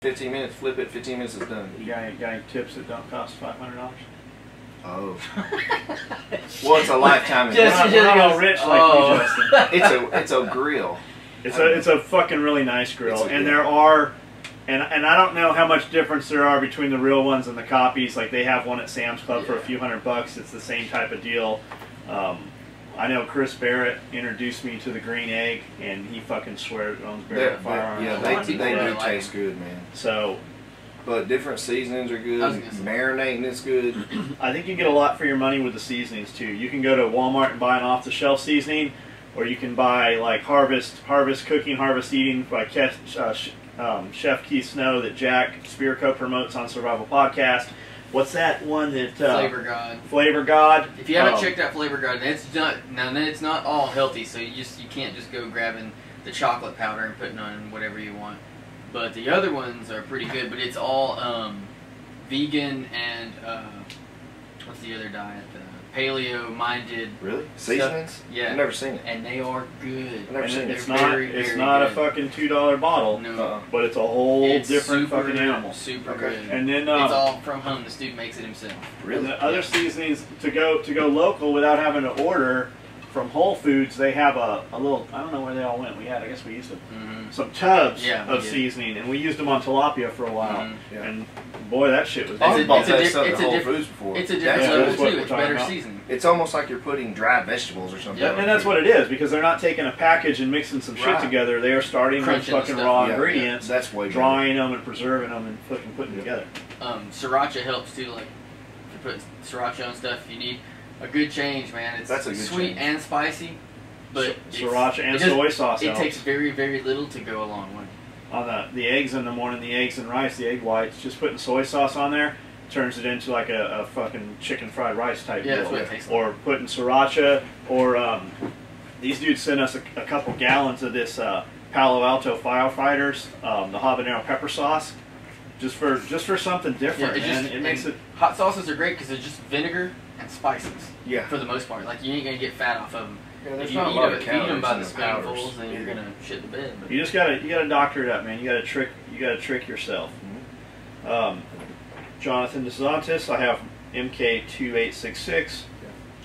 15 minutes, flip it, 15 minutes is done. You got any tips that don't cost $500? Oh. Well, it's a lifetime We're not all rich like you, Justin. It's a grill. It's a fucking really nice grill, and there are, and I don't know how much difference there are between the real ones and the copies. Like they have one at Sam's Club for a few $100. It's the same type of deal. I know Chris Barrett introduced me to the green egg, and he fucking swears owns Barrett Firearms. Yeah, they do taste good, man. So, but different seasonings are good. Marinating is good. I think you get a lot for your money with the seasonings too. You can go to Walmart and buy an off-the-shelf seasoning, or you can buy like Harvest Cooking, Harvest Eating by Chef Keith Snow that Jack Spirko promotes on Survival Podcast. What's that one that Flavor God? Flavor God. If you haven't checked out Flavor God, it's not all healthy. So you can't just go grabbing the chocolate powder and putting on whatever you want. But the other ones are pretty good. But it's all vegan and what's the other diet? Paleo-minded. Really? Seasonings? Yeah. I've never seen it. And they are good. I've never seen it. It's not a fucking $2 bottle. No. But it's a whole different fucking animal. Super good. And then it's all from home. This dude makes it himself. Really? And the other seasonings to go local without having to order from Whole Foods, they have a little, I don't know where they all went. I guess we used some tubs of seasoning, and we used them on tilapia for a while. And boy, that shit was It's a different level too. It's better seasoning. It's almost like you're putting dry vegetables or something. Yeah, and that's what it is, because they're not taking a package and mixing some shit together. They are starting with fucking raw ingredients, that's way drying them and preserving them and fucking putting them together. Sriracha helps too. Like if you put sriracha on stuff, you need a good change, man. It's sweet and spicy, but sriracha and soy sauce. It takes very, very little to go a long way. On the eggs in the morning, the eggs and rice, the egg whites, just putting soy sauce on there turns it into like a fucking chicken fried rice type deal. That's what it tastes like. Or putting sriracha, or these dudes sent us a couple gallons of this Palo Alto Firefighters, the habanero pepper sauce, just for something different. It makes it. Hot sauces are great because they're just vinegar and spices. Yeah. For the most part, like you ain't gonna get fat off of them. Yeah, if you eat them by the spoonfuls, then you're gonna shit the bed. But you gotta doctor it up, man. You gotta trick yourself. Jonathan DeSantis, I have MK2866,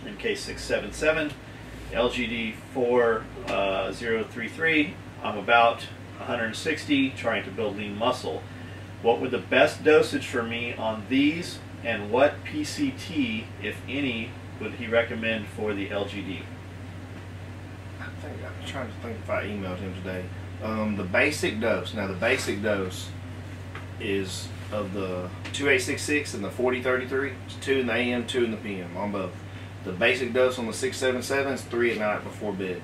MK677, LGD 4033. I'm about 160, trying to build lean muscle. What would the best dosage for me on these, and what PCT, if any, would he recommend for the LGD? I'm trying to think if I emailed him today. The basic dose. Now the basic dose is of the 2866 and the 4033. It's 2 in the AM, 2 in the PM on both. The basic dose on the 677 is 3 at night before bed.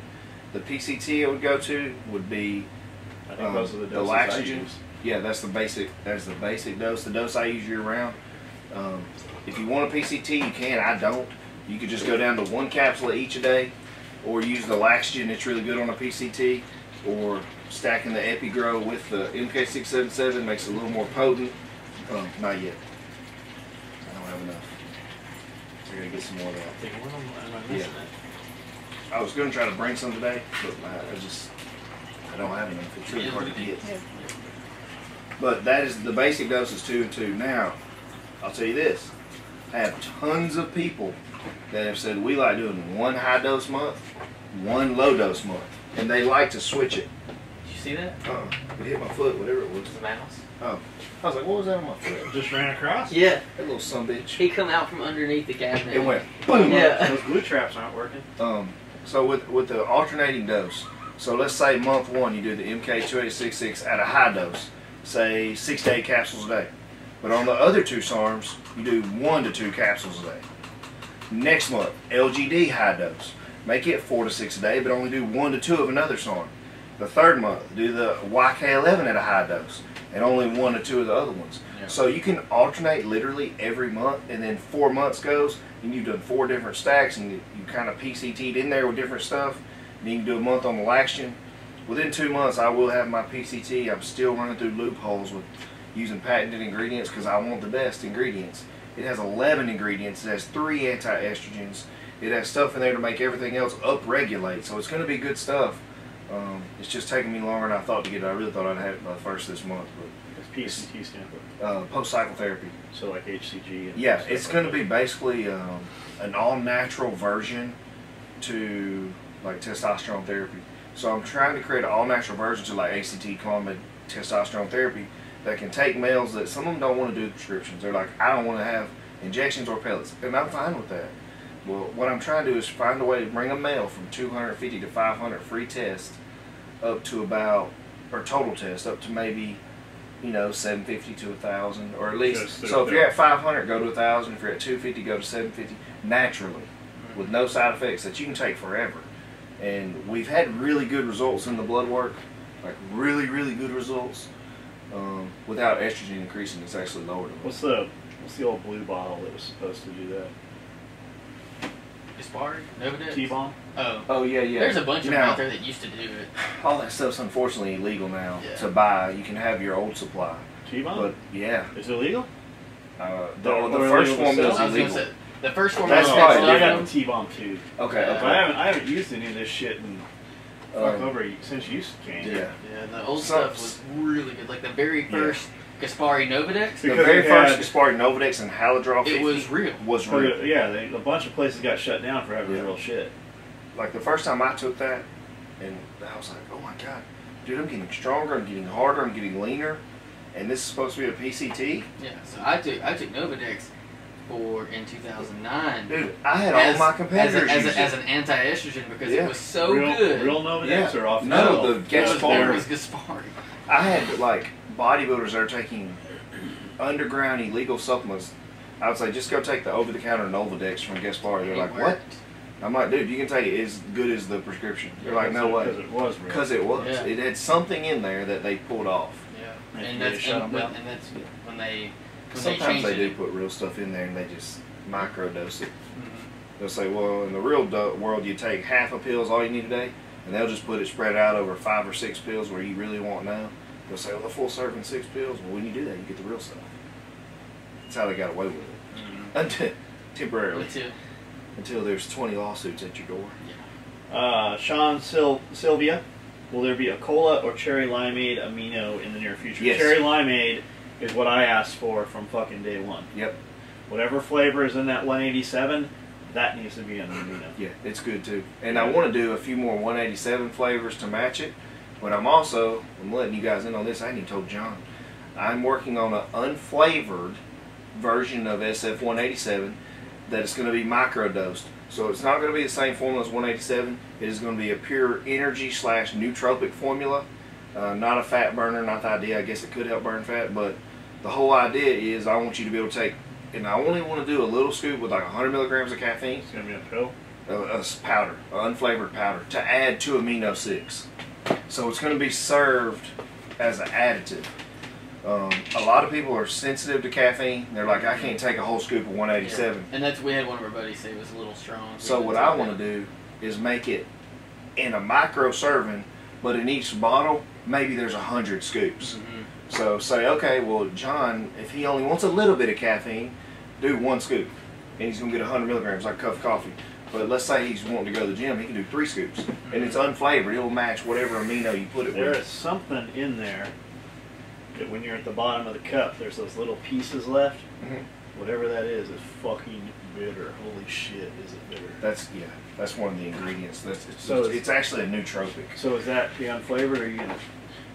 The PCT I would go to would be I think those are the doses laxogen. Yeah, that's the basic. That's the basic dose. The dose I use year round. If you want a PCT, you can. I don't. You could just go down to 1 capsule each a day, or use the laxogen. It's really good on a PCT, or stacking the Epigrow with the MK677 makes it a little more potent. Not yet. I don't have enough. We're gonna get some more of that. I was gonna try to bring some today, but I don't have enough. It's really hard to get. But that is the basic dose is 2 and 2. Now, I'll tell you this: I have tons of people that have said we like doing 1 high dose month, 1 low dose month, and they like to switch it. Did you see that? It hit my foot, whatever it was. The mouse. Oh, I was like, what was that on my foot? Just ran across? Yeah. That little sumbitch. He come out from underneath the cabinet. It went boom. Yeah. Those glue traps aren't working. So with the alternating dose, so let's say month 1 you do the MK2866 at a high dose, say 6 to 8 capsules a day. But on the other 2 SARMs, you do 1 to 2 capsules a day. Next month, LGD high dose. Make it 4 to 6 a day, but only do 1 to 2 of another SARM. The 3rd month, do the YK11 at a high dose, and only 1 to 2 of the other ones. Yeah. So you can alternate literally every month, and then 4 months goes, and you've done 4 different stacks, and you kind of PCT'd in there with different stuff. And you can do a month on the laxogen. Within 2 months, I will have my PCT. I'm still running through loopholes with using patented ingredients because I want the best ingredients. It has 11 ingredients. It has 3 anti-estrogens. It has stuff in there to make everything else up-regulate. So it's going to be good stuff. It's just taking me longer than I thought to get it. I really thought I'd have it by the 1st of this month. But PCT stand for? Post-cycle therapy. So like HCG. And Yeah, stuff it's like going to that. be basically an all-natural version to like testosterone therapy. So I'm trying to create an all-natural version to like ACT, Clomid, testosterone therapy that can take males that some of them don't want to do prescriptions. They're like, I don't want to have injections or pellets, and I'm fine with that. Well, what I'm trying to do is find a way to bring a male from 250 to 500 free tests up to about, or total tests, up to maybe, you know, 750 to 1,000, or at least. So if you're at 500, go to 1,000. If you're at 250, go to 750, naturally, with no side effects that you can take forever. And we've had really good results in the blood work, like really, really good results. Without estrogen increasing, it's actually lowered. What's the old blue bottle that was supposed to do that? Gaspari? Novodex? T-bomb? Oh, yeah. there's a bunch of them Now, out there that used to do it. all that stuff's unfortunately illegal now Yeah. to buy. You can have your old supply, T-bomb? but yeah, Is it illegal? the Or first illegal to formula is sell? I was gonna illegal. say, the first one That's was probably I got different. the T-bomb too. Okay, Yeah. But I haven't used any of this shit in since you came. Yeah. Yeah, the old Some- stuff was really good. Like the very first Gaspari Novodex, The Because very it first had- Gaspari Novodex and Haladrol 50 it was real. was But real. yeah, a bunch of places got shut down for having Yeah. real shit. Like the first time I took that, and I was like, oh my god, dude, I'm getting stronger, I'm getting harder, I'm getting leaner, and this is supposed to be a PCT? Yeah, so I took Novodex in 2009. Dude, I had all my competitors use as it. an anti-estrogen because Yeah. it was so real, good. Real Novodex Yeah. or off the No, shelf? the It was- Gaspari. it was Gaspari. I had like bodybuilders that are taking underground illegal supplements. I would say just go take the over-the-counter Novodex from Gaspari. They're It like, what? worked. I'm like, dude, you can take it as good as the prescription. They're like, no way. Because it was real. Because it was. Yeah. It had something in there that they pulled off. Yeah, And and they that's shut and, 'em down? and that's when they Sometimes changed they it. do put real stuff in there and they just microdose it. Mhm. They'll say, well, in the real world, you take half a pill is all you need a day, and they'll just put it spread out over 5 or 6 pills where you really want now. They'll say, well, the full serving 6 pills. Well, when you do that, you get the real stuff. That's how they got away with it. Mhm. Until, temporarily. Me too. Until there's 20 lawsuits at your door. Sean Sylvia, will there be a cola or cherry limeade amino in the near future? Yes. Cherry limeade is what I asked for from fucking day one. Yep. Whatever flavor is in that 187, that needs to be in the amino. Yeah, it's good too. And I want to do a few more 187 flavors to match it. But I'm letting you guys in on this. I ain't even told John. I'm working on an unflavored version of SF187 that is going to be microdosed. So it's not going to be the same formula as 187. It is going to be a pure energy / nootropic formula. Not a fat burner, not the idea. I guess it could help burn fat, but the whole idea is I want you to be able to take, and I only want to do a little scoop with like 100 milligrams of caffeine, It's going to be a pill. a powder, an unflavored powder, to add to amino 6. So it's going to be served as an additive. A lot of people are sensitive to caffeine. They're like, I can't take a whole scoop of 187. Yeah. And we had one of our buddies say it was a little strong. So what I want to do is make it in a micro serving, but in each bottle, maybe there's 100 scoops. Mm-hmm. So say, okay, well, John, if he only wants a little bit of caffeine, do 1 scoop. And he's going to get 100 milligrams, like a cup of coffee. But let's say he's wanting to go to the gym, he can do 3 scoops. And it's unflavored. It'll match whatever amino you put it There with. is something in there that when you're at the bottom of the cup, there's those little pieces left. Mhm. Whatever that is fucking bitter. Holy shit, is it bitter. That's one of the ingredients. So It's actually a nootropic. So is that the unflavored, or are you going to...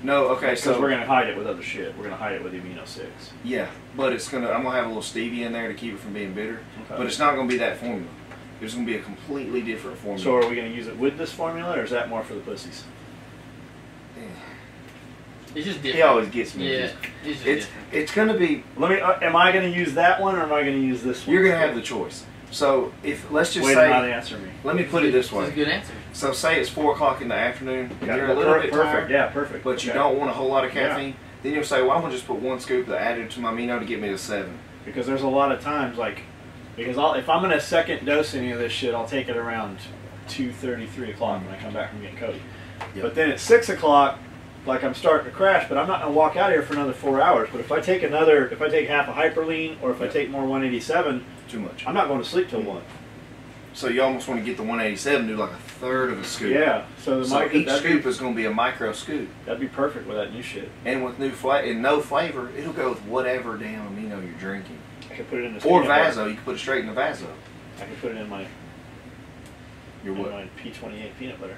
No, okay, Because so we're going to hide it with other shit. We're going to hide it with amino 6. yeah, but I'm gonna have a little stevia in there to keep it from being bitter. Okay. But it's not gonna be that formula. There's gonna be a completely different formula. So are we going to use it with this formula, or is that more for the pussies? It's just different. He always gets me. Yeah, it's just It's different. it's gonna be. Am I going to use that one, or am I going to use this one? You're gonna have the choice. So if let's just Wait, say, not answer me. let me put it this It's a way. good answer. So say it's 4 o'clock in the afternoon. And you're a little bit perfect. tired, Yeah, perfect. but you Okay. don't want a whole lot of Yeah. caffeine. Then you'll say, well, I'm gonna just put 1 scoop of the additive to my amino to get me to 7. Because there's a lot of times, because if I'm going to second dose any of this shit, I'll take it around 2:30, 3 o'clock when I come back from getting Cody. Yep. But then at 6 o'clock, I'm starting to crash, but I'm not going to walk out here for another 4 hours. But if I take half a hyperlean, or if I take more 187, Too much. I'm not going to sleep till 1. So you almost want to get the 187, do like a third of a scoop. Yeah. So Each scoop is going to be a micro scoop. That'd be perfect with that new shit. And with no flavor, it'll go with whatever damn amino you're drinking. I could put it in the Or Vaso, you can put it straight in the Vaso. I could put it in my my P28 peanut butter.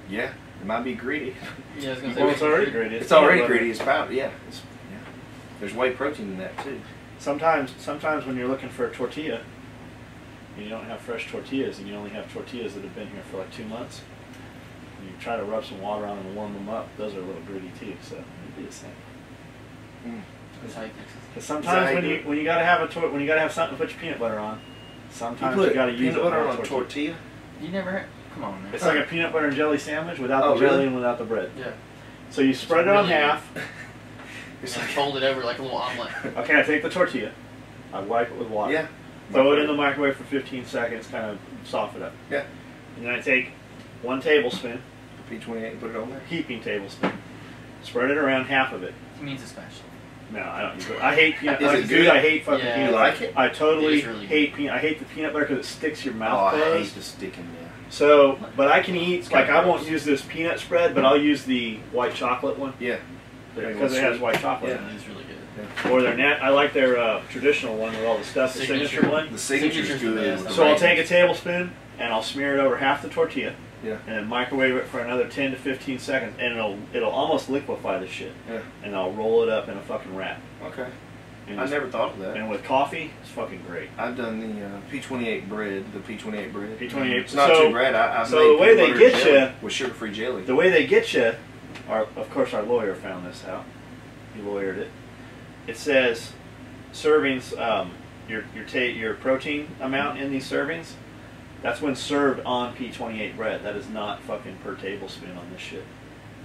Yeah, it might be greedy. Yeah, I was gonna say. Well, it's already greedy. It's already greedy. It's powder. Yeah. There's whey protein in that too. Sometimes when you're looking for a tortilla, and you don't have fresh tortillas, and you only have tortillas that have been here for like 2 months, and you try to rub some water on them and warm them up, those are a little gritty too. So it'd be the same. That's how you fix it. Because sometimes when you gotta have something to put your peanut butter on, sometimes you gotta use peanut butter on a tortilla. You never had. Come on, man. It's like a peanut butter and jelly sandwich without the jelly and without the bread. Yeah. So you spread it on half. It's like fold it over like a little omelet. Okay, I take the tortilla, I wipe it with water. Yeah. Throw it in the microwave for 15 seconds, kind of soften it up. Yeah. And then I take 1 tablespoon, P28, put it on there. heaping tablespoon, spread it around half of it. He means a spatula. No, I don't use it. I hate peanut butter. butter. Dude, I hate fucking Yeah. peanut You butter. like it? I totally really hate peanut. I hate the peanut butter because it sticks your mouth I closed. hate the sticking there. So, but I can eat, It's like kinda I won't gross. use this peanut spread, but I'll use the white chocolate one. Yeah. Because it has white chocolate Yeah. in It's really good. it. Or their I like their traditional one with all the stuff, the signature one. The signature's Signature's good. the best. with the So I'll raisins. take a tablespoon and I'll smear it over half the tortilla. Yeah. And then microwave it for another 10 to 15 seconds, and it'll almost liquefy the shit. Yeah. And I'll roll it up in a fucking wrap. Okay. And I never thought of that. And with coffee, it's fucking great. I've done the P28 bread, the P28 bread. P28. It's not So- too bad. I've so made the way peanut they butter get jelly ya- with sugar-free jelly. The way they get you, of course, our lawyer found this out. He lawyered it. It says servings, your protein amount in these servings. That's when served on P28 bread. That is not fucking per tablespoon on this shit.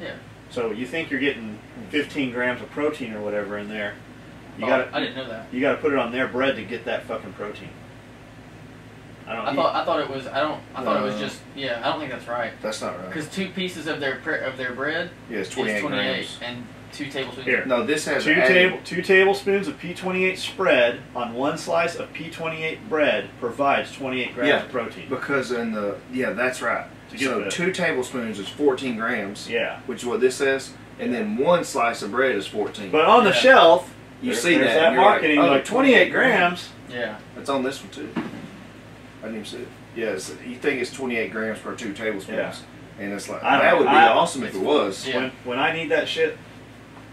Yeah. So you think you're getting 15 grams of protein or whatever in there? I didn't know that. You got to put it on their bread to get that fucking protein. I thought it was. I thought it was just. Yeah. I don't think that's right. That's not right. Because 2 pieces of their bread. Yeah, it's 28 grams. and 2 tablespoons. Here. No, this has 2 tablespoons of P28 spread on 1 slice of P28 bread provides 28 grams of protein. Because that's right. So 2 tablespoons is 14 grams. Yeah. Which is what this says, and then 1 slice of bread is 14. But on the shelf, you see there's that that you're marketing like, oh, like 28 grams. Yeah. It's on this one too. I didn't even see it. Yes, you think it's 28 grams per 2 tablespoons, Yeah. and it's like I don't that know. would be awesome if it was. Yeah. When I need that shit,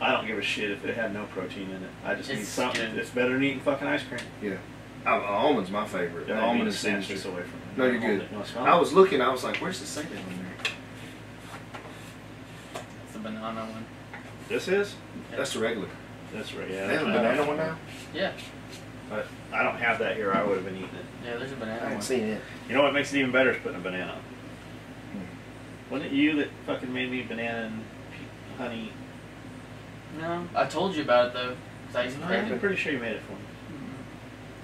I don't give a shit if it had no protein in it. I just need It's something. good. It's better than eating fucking ice cream. Yeah. Almond's my favorite. Yeah, Almond I is snatch signature. this away from me. No, you're good. You wanna smell I it? was looking. I was like, "Where's the say that on there?" It's the banana one. This is? That's the regular. That's right. Yeah. They have a banana one now. Yeah. But I don't have that here. I would have been eating it. Yeah. There's a I banana haven't one. seen it. You know what makes it even better is putting a banana on. Wasn't it you that fucking made me banana and honey? No, I told you about it though. 'Cause I used to crave I'm it. pretty sure you made it for me.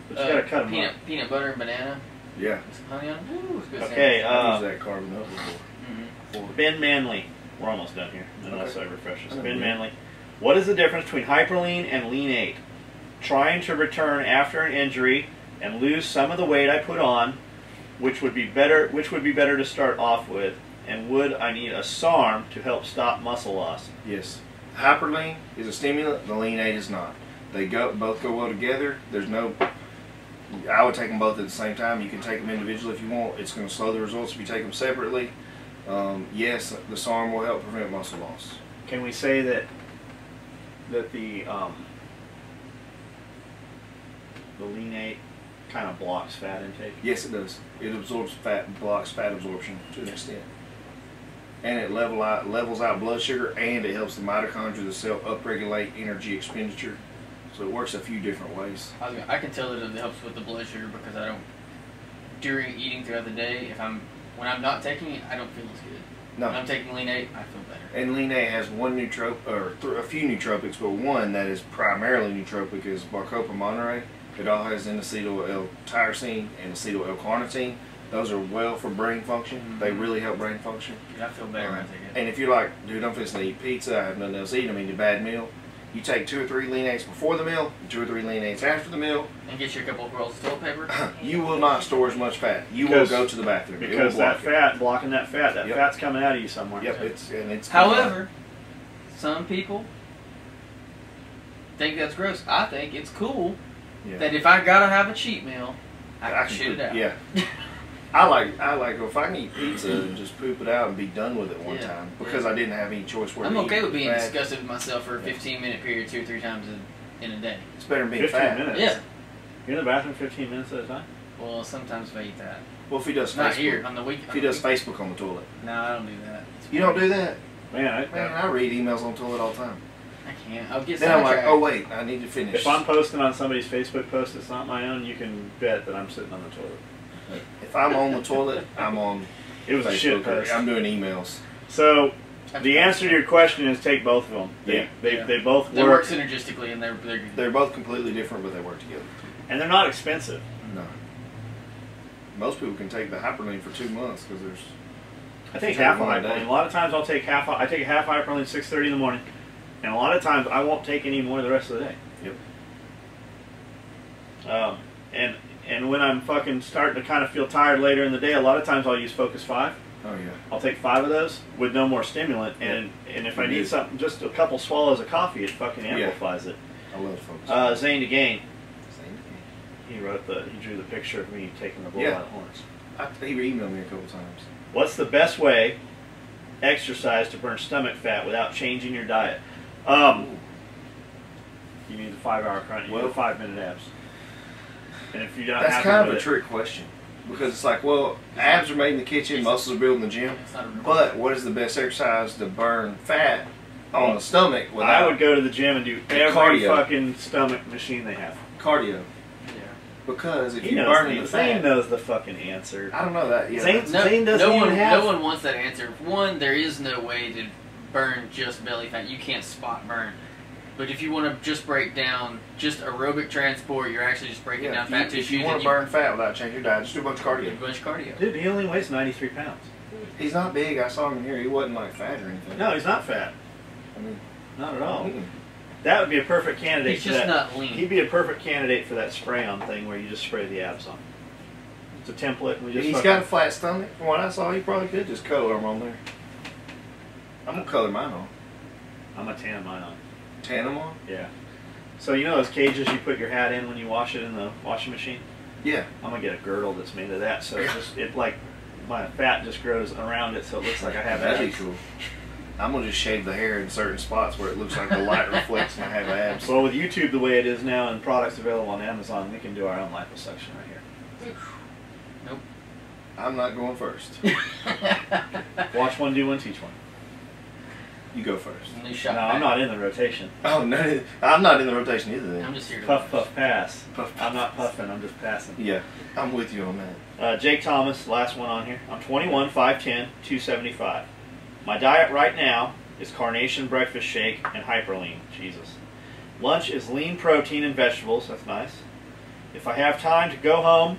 But you gotta cut them up. Peanut butter and banana. Yeah. With some honey on it. Ooh, it's good. Okay, I've used that carbon up before. Mm-hmm. Ben Manley. We're almost done here, unless Okay. I refresh this. I know, Ben yeah. Manley. What is the difference between hyperlean and lean-8? Trying to return after an injury and lose some of the weight I put on, which would be better to start off with, and would I need a SARM to help stop muscle loss? Yes. Hyperlean is a stimulant. The lean 8 is not. They both go well together. There's no. I would take them both at the same time. You can take them individually if you want. It's going to slow the results if you take them separately. Yes, the SARM will help prevent muscle loss. Can we say that the lean-8 kind of blocks fat intake? Yes, it does. It absorbs fat, blocks fat absorption to an extent. And it levels out blood sugar, and it helps the mitochondria, the cell, upregulate energy expenditure. So it works a few different ways. I can tell that it helps with the blood sugar because I don't. During eating throughout the day, when I'm not taking it, I don't feel as good. No. When I'm taking lean 8, I feel better. And lean 8 has a few nootropics, but one that is primarily nootropic is Bacopa Monterey. It all has N-acetyl L-tyrosine and acetyl L-carnitine. Those are well for brain function. Mm-hmm. They really help brain function. Yeah, I feel better when I take it. And if you're like, dude, I'm fixing to eat pizza, I have nothing else to eat, I'm eating a bad meal, You take 2 or 3 lean eggs before the meal, 2 or 3 lean eggs after the meal. And get you a couple of rolls of toilet paper. You will not store as much fat. You will go to the bathroom. Because that fat, blocking that fat, that fat's coming out of you somewhere. Yep, it's However, some people think that's gross. I think it's cool that if I gotta have a cheat meal, I can shit it out. Yeah. I like if I can eat pizza and just poop it out and be done with it one time because I didn't have any choice where to eat. I'm okay with being disgusted with myself for a 15-minute period 2 or 3 times in a day. It's better than being 15 fat. minutes? Yeah. You're in the bathroom 15 minutes at a time? Well, sometimes if I eat that. Well, if he does Not Facebook, here, on the week. if he does Facebook on the toilet. No, I don't do that. You don't do that? Man, I read emails on the toilet all the time. I can't. I'll get Then I'm like, sidetracked. oh wait, I need to finish. if I'm posting on somebody's Facebook post that's not my own, you can bet that I'm sitting on the toilet. If I'm on the toilet, I'm on It was Facebook. a shit post. I'm doing emails. So, the answer to your question is take both of them. They both They work work. synergistically, and They're both completely different, but they work together. And they're not expensive. No. Most people can take the hyperlean for 2 months because there's. I take Take half a one a day. hyperlean. A lot of times I'll take half. I take a half hyperlean 6:30 in the morning, and a lot of times I won't take any more the rest of the day. Yep. And when I'm fucking starting to kind of feel tired later in the day, a lot of times I'll use Focus 5. Oh yeah. I'll take 5 of those with no more stimulant, and if I need something, just a couple swallows of coffee, it fucking amplifies it. I love Focus. Zane DeGain. He drew the picture of me taking the bull out of horns. He emailed me a couple times. What's the best way exercise to burn stomach fat without changing your diet? You need the 5-hour crunch. You need the 5-minute abs. And if you're not That's happy kind of with a trick question because it's like, well, abs are made in the kitchen, muscles are built in the gym. But what is the best exercise to burn fat on the stomach without? I would go to the gym and do every cardio. fucking stomach machine they have. Cardio. Because if you burn the fat, Zane knows the fucking answer. I don't know that. Yeah, Zane doesn't even have. No one wants that answer. One, there is no way to burn just belly fat. You can't spot burn. But if you want to just break down just aerobic transport, you're actually just breaking down fat tissue. If you want to burn fat without changing your diet, just do a bunch of cardio. A bunch of cardio. Dude, he only weighs 93 pounds. He's not big. I saw him in here. He wasn't like fat or anything. No, he's not fat. I mean, not at all. That would be a perfect candidate. He's just not lean. He'd be a perfect candidate for that spray-on thing where you just spray the abs on. It's a template. And we just he's got a flat stomach. From what I saw, he probably could just color them on there. I'm gonna color mine on. I'm gonna tan mine on. Tan them on? Yeah. So you know those cages you put your hat in when you wash it in the washing machine? Yeah. I'm gonna get a girdle that's made of that, so it like my fat just grows around it, so it looks like I have abs. That'd be cool. I'm gonna just shave the hair in certain spots where it looks like the light reflects and I have abs. Well, with YouTube the way it is now and products available on Amazon, we can do our own liposuction right here. Nope. I'm not going first. Watch one, do one, teach one. You go first. New shot No, back. I'm not in the rotation. Oh no, I'm not in the rotation either. Then. I'm just here to Puff, puff, pass. Puff, I'm not puffing, I'm just passing. Yeah, I'm with you on that. Jake Thomas, last one on here. I'm 21, 5'10", 275. My diet right now is carnation breakfast shake and hyperlean. Jesus. Lunch is lean protein and vegetables. That's nice. If I have time to go home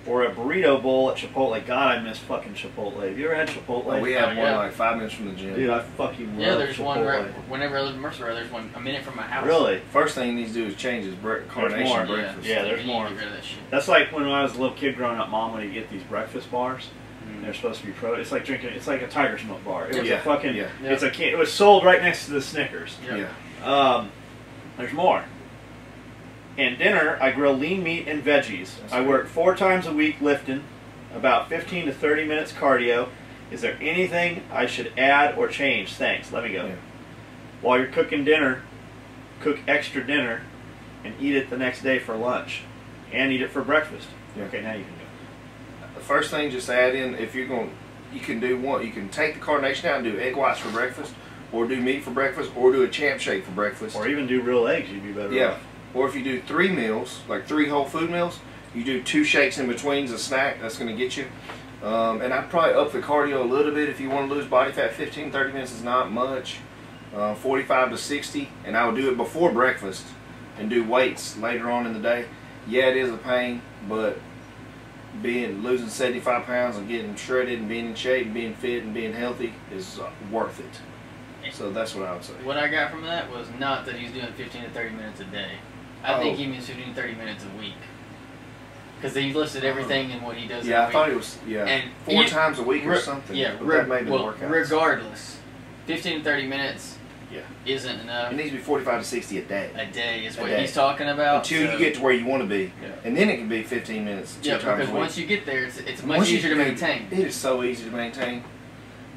or a burrito bowl at Chipotle. God, I miss fucking Chipotle. Have you ever had Chipotle? Oh, we have one yeah. like 5 minutes from the gym. Dude, I fucking love Yeah, there's Chipotle. one right whenever I lived in Mercer, there's one a minute from my house. Really? First thing he needs to do is change his carnation more. breakfast. Yeah, there's You need more. to get rid of that shit. That's like when I was a little kid growing up, Mom would get these breakfast bars. Mm. They're supposed to be it's like drinking. It's like a Tiger Smoke bar. It was Yeah, a fucking. yeah. It's a. It was sold right next to the Snickers. Yeah. Yeah. There's more. And dinner, I grill lean meat and veggies. That's I work 4 times a week lifting, about 15 to 30 minutes cardio. Is there anything I should add or change? Thanks. Let me go. Yeah. While you're cooking dinner, cook extra dinner and eat it the next day for lunch. And eat it for breakfast. Yeah. Okay, now you can go. The first thing, just add in, if you're going, you can do one. You can take the carnation out and do egg whites for breakfast, or do meat for breakfast, or do a champ shake for breakfast. Or even do real eggs, you'd be better Yeah. off. Or if you do 3 meals, like 3 whole food meals, you do 2 shakes in between as a snack. That's going to get you. And I'd probably up the cardio a little bit if you want to lose body fat. 15-30 minutes is not much. 45 to 60, and I would do it before breakfast and do weights later on in the day. Yeah, it is a pain, but losing 75 pounds and getting shredded and being in shape and being fit and being healthy is worth it. So that's what I would say. What I got from that was not that he's doing 15 to 30 minutes a day. I think he means 15 to 30 minutes a week. Because he listed everything in what he does. Yeah, I week. thought it was and four times a week or something. Yeah, that made the workouts. Regardless, 15 to 30 minutes isn't enough. It needs to be 45 to 60 a day. A day is what he's talking about. Until you get to where you want to be. Yeah. And then it can be 15 minutes two times a week. Because once you get there, it's much easier to maintain. It is so easy to maintain.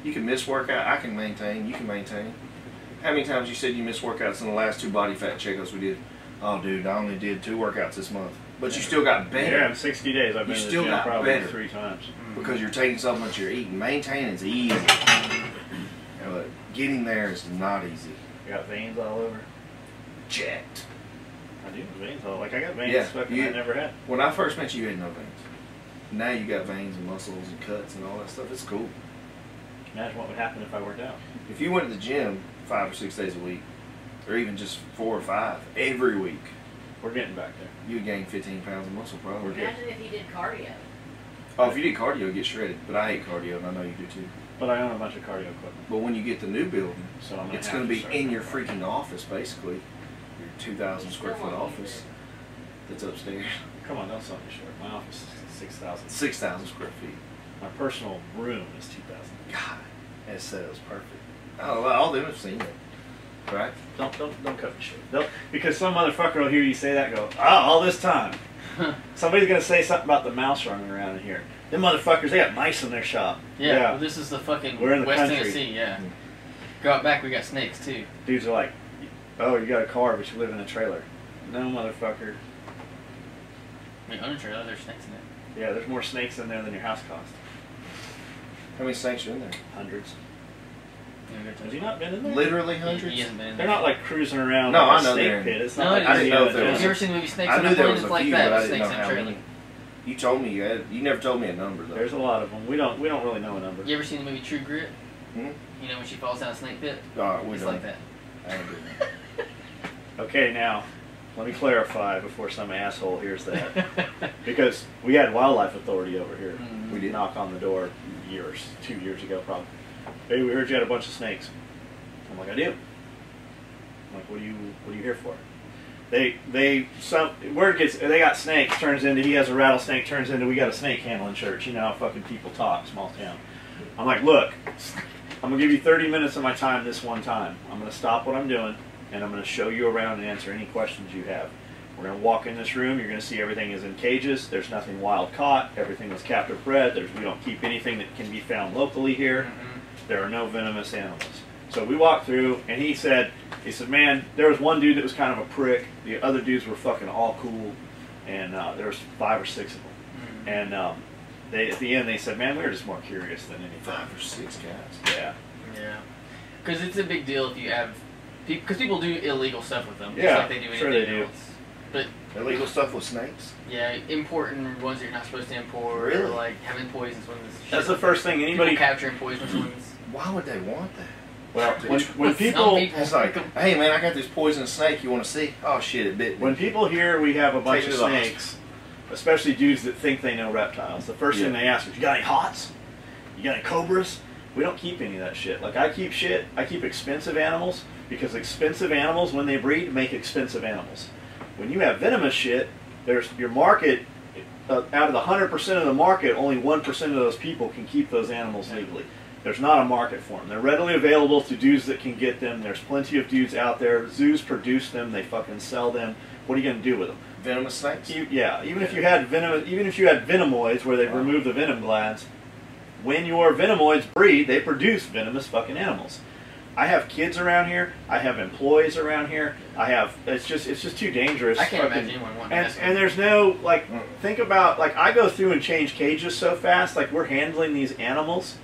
You can miss workout. I can maintain. You can maintain. How many times you said you missed workouts in the last 2 body fat checkups we did? Oh, dude, I only did 2 workouts this month. But you still got better. Yeah, in 60 days I've been to the gym probably 3 times. Because you're taking supplements you're eating. Maintaining is easy. But getting there is not easy. You got veins all over? Jacked. I do have veins all. Like I got veins I never had. When I first met you, you had no veins. Now you got veins and muscles and cuts and all that stuff. It's cool. Imagine what would happen if I worked out. If you went to the gym 5 or 6 days a week, or even just 4 or 5 every week, we're getting back there. You would gain 15 pounds of muscle probably. Imagine if you did cardio. Oh, if you did cardio, you get shredded. But I hate cardio, and I know you do too. But I own a bunch of cardio equipment. But when you get the new building, so it's going to be in your freaking office, basically. Your 2,000 square foot office that's upstairs. Come on, don't sell me short. My office is 6,000. 6,000 square feet. My personal room is 2,000. God, that said was perfect. Oh, well, all them have seen it. Right? Don't cut me short. Because some motherfucker will hear you say that and go, all this time. Somebody's going to say something about the mouse running around in here. Them motherfuckers, they got mice in their shop. Yeah. Well, this is the fucking We're in the West country. Tennessee, yeah. Go out back, we got snakes too. Dudes are like, oh, you got a car, but you live in a trailer. No, motherfucker. I mean, on a trailer, there's snakes in it. Yeah, there's more snakes in there than your house cost. How many snakes are in there? Hundreds. Has he not been in there? Literally hundreds? He hasn't been in They're there. not like cruising around no, like I know a snake pit. It's not like I didn't know if there was. Have you ever seen the movie Snakes I on knew a there Plane? was It's a like few, that, but I didn't snakes know in a how trailer. many. You told me you had. You never told me a number though. There's a lot of them. We don't really know a number. You ever seen the movie True Grit? Hmm? You know when she falls down a snake pit? We it's don't. like that. I ain't doing that. Okay, now let me clarify before some asshole hears that, because we had Wildlife Authority over here. Mm-hmm. We did knock on the door 2 years ago probably. Hey, we heard you had a bunch of snakes. I'm like, I do. I'm like, what are you here for? Word gets, they got snakes, turns into, he has a rattlesnake, turns into, we got a snake handling church. You know how fucking people talk, small town. I'm like, look, I'm going to give you 30 minutes of my time this one time. I'm going to stop what I'm doing, and I'm going to show you around and answer any questions you have. We're going to walk in this room. You're going to see everything is in cages. There's nothing wild caught. Everything is captive bred. We don't keep anything that can be found locally here. Mm-hmm. There are no venomous animals. So we walked through, and he said, man, there was one dude that was kind of a prick. The other dudes were fucking all cool, and there was 5 or 6 of them. Mm-hmm. And at the end, they said, man, we were just more curious than anything. 5 or 6 guys. Yeah. Yeah. Because it's a big deal if you have, because people do illegal stuff with them. Yeah, just like they do anything sure they do. else. But illegal stuff with snakes. yeah, importing ones that you're not supposed to import, or Really? like having poisonous ones. That's the first thing anybody. People capturing poisonous ones. Why would they want that? Well, when Some people. It's like, hey man, I got this poisonous snake. You want to see? Oh shit, it bit me. When people hear we have a bunch Take of it to the snakes, especially dudes that think they know reptiles, the first thing they ask is, you got any hots? You got any cobras? We don't keep any of that shit. Like, I keep expensive animals, because expensive animals, when they breed, make expensive animals. When you have venomous shit, there's your market, out of the 100% of the market, only 1% of those people can keep those animals legally. There's not a market for them. They're readily available to dudes that can get them. There's plenty of dudes out there. Zoos produce them. They fucking sell them. What are you going to do with them? Venomous snakes? Even if you had venomoids where they remove the venom glands, when your venomoids breed, they produce venomous fucking animals. I have kids around here. I have employees around here. It's just too dangerous. I can't imagine anyone wanting to. And there's no, like, think about, like, I go through and change cages so fast, like, we're handling these animals.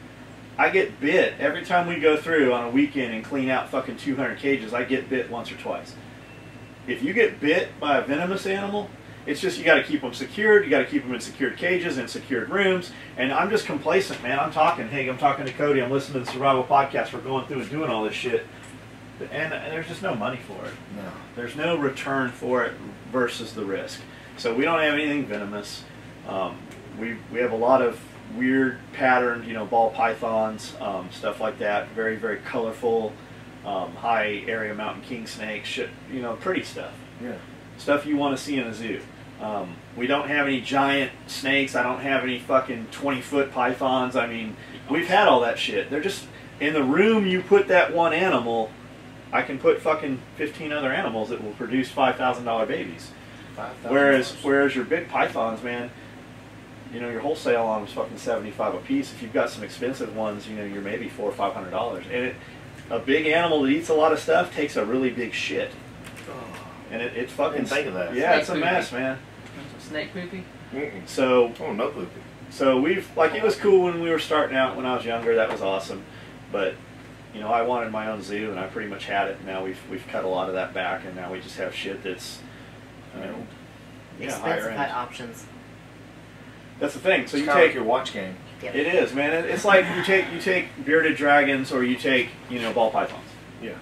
I get bit every time we go through on a weekend and clean out fucking 200 cages. I get bit once or twice. If you get bit by a venomous animal, it's just you got to keep them secured. You got to keep them in secured cages and secured rooms. And I'm just complacent, man. I'm talking to Cody. I'm listening to the Survival Podcast. We're going through and doing all this shit, and there's just no money for it. No. There's no return for it versus the risk. So we don't have anything venomous. We have a lot of weird patterned, ball pythons, stuff like that. Very, very colorful. high area mountain king snakes, shit, you know, pretty stuff. Yeah. Stuff you want to see in a zoo. We don't have any giant snakes. I don't have any fucking 20-foot pythons. I mean, we've had all that shit. They're just in the room. You put that one animal, I can put fucking 15 other animals that will produce $5,000 babies. Whereas your big pythons, man, you know, your wholesale on them is fucking $75 a piece. If you've got some expensive ones, you know, you're maybe $400 or $500. And a big animal that eats a lot of stuff takes a really big shit. And it's fucking. Didn't think of that. Yeah, Snake it's a poopy. mess, man. Snake poopy? So. Oh, no poopy. So we've, like, it was cool when we were starting out when I was younger. That was awesome. But, you know, I wanted my own zoo, and I pretty much had it. Now we've cut a lot of that back, and now we just have shit that's, you know, yeah, higher Expensive end. options. That's the thing. So It's you kinda like take your watch game. Yep. it is, man. It's like you take bearded dragons, or you take, you know, ball pythons. Yeah.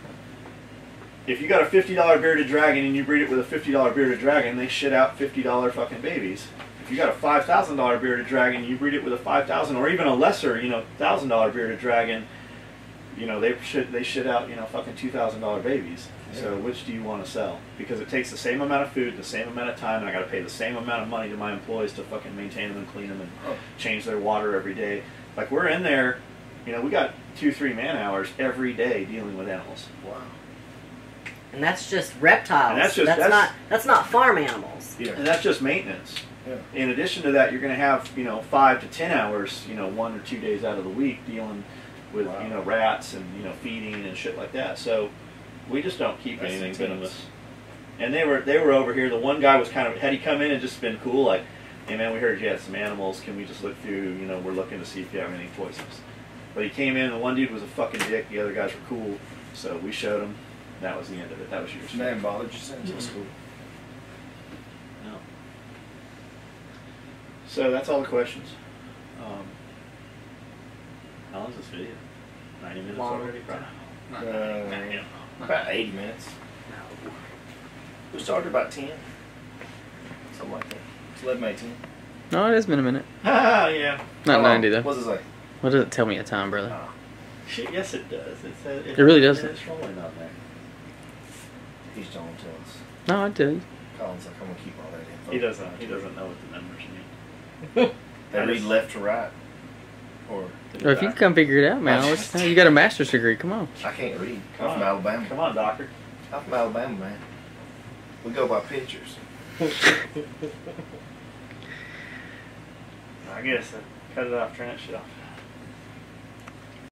If you got a $50 bearded dragon and you breed it with a $50 bearded dragon, they shit out $50 fucking babies. If you got a $5,000 bearded dragon, you breed it with a $5,000 or even a lesser, you know, $1,000 bearded dragon, you know, they shit out, you know, fucking $2,000 babies. Yeah. So which do you want to sell? Because it takes the same amount of food, the same amount of time, and I got to pay the same amount of money to my employees to fucking maintain them and clean them and change their water every day. Like, we're in there, you know, we got 2-3 man hours every day dealing with animals. Wow. And that's just reptiles. And that's not farm animals. Yeah. And that's just maintenance. Yeah. In addition to that, you're going to have, you know, 5 to 10 hours, you know, 1 or 2 days out of the week dealing with, Wow. you know, rats and, you know, feeding and shit like that. So we just don't keep That's anything intense. venomous. And they were over here. The one guy was kind of, had he come in and just been cool, like, hey man, we heard you had some animals. Can we just look through? You know, we're looking to see if you have anything poisonous. But he came in, and the one dude was a fucking dick. The other guys were cool. So we showed him. That was the end of it. That was yours. They haven't bothered you since. That's cool. No. So that's all the questions. How long is this video? 90 minutes Long. already, probably. Not About 80 minutes. We started about 10. Something like that. It's 11:18. No, it has been a minute. Ah, yeah. Not How long? 90 though. What's it say? What does it tell me a time, brother? Oh, Shit, yes, it does. It really doesn't. It's rolling on there. he's don't tell us. No, I did. Colin's like, I'm going to keep all that info. He doesn't know what the numbers mean. They read left to right. Or Or if you can come figure it out, man, what's the time? You got a master's degree. Come on. I can't read. Come I'm from on. Alabama. Come on, doctor. I'm from Alabama, man. We go by pictures. I guess cut it off, turn that shit off.